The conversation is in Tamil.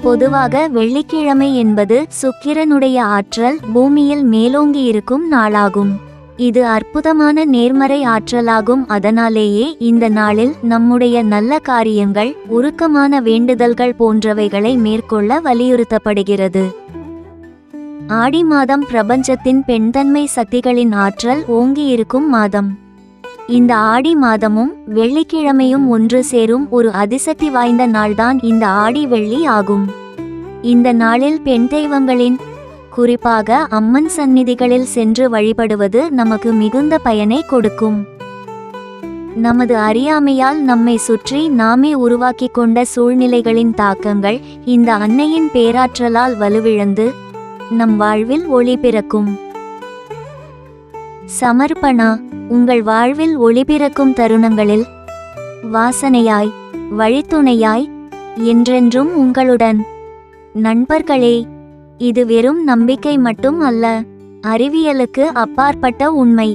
பொதுவாக வெள்ளிக்கிழமை என்பது சுக்கிரனுடைய ஆற்றல் பூமியில் மேலோங்கி இருக்கும் நாளாகும். இது அற்புதமான நேர்மறை ஆற்றலாகும். அதனாலேயே இந்த நாளில் நம்முடைய நல்ல காரியங்கள், உருக்கமான வேண்டுதல்கள் போன்றவைகளை மேற்கொள்ள வலியுறுத்தப்படுகிறது. ஆடி மாதம் பிரபஞ்சத்தின் பெண்தன்மை சக்திகளின் ஆற்றல் ஓங்கியிருக்கும் மாதம். இந்த ஆடி மாதமும் வெள்ளிக்கிழமையும் ஒன்று சேரும் ஒரு அதிசக்தி வாய்ந்த நாள்தான் இந்த ஆடி வெள்ளி ஆகும். இந்த நாளில் பெண் தெய்வங்களின், குறிப்பாக அம்மன் சந்நிதிகளில் சென்று வழிபடுவது நமக்கு மிகுந்த பயனை கொடுக்கும். நமது அறியாமையால் நம்மை சுற்றி நாமே உருவாக்கி கொண்ட சூழ்நிலைகளின் தாக்கங்கள் இந்த அன்னையின் பேராற்றலால் வலுவிழந்து நம் வாழ்வில் ஒளி பிறக்கும். சமர்ப்பணா. உங்கள் வாழ்வில் ஒளி பிறக்கும் தருணங்களில் வாசனையாய், வழித்துணையாய், என்றென்றும் உங்களுடன். நண்பர்களே, இது வெறும் நம்பிக்கை மட்டும் அல்ல, அறிவியலுக்கு அப்பாற்பட்ட உண்மை.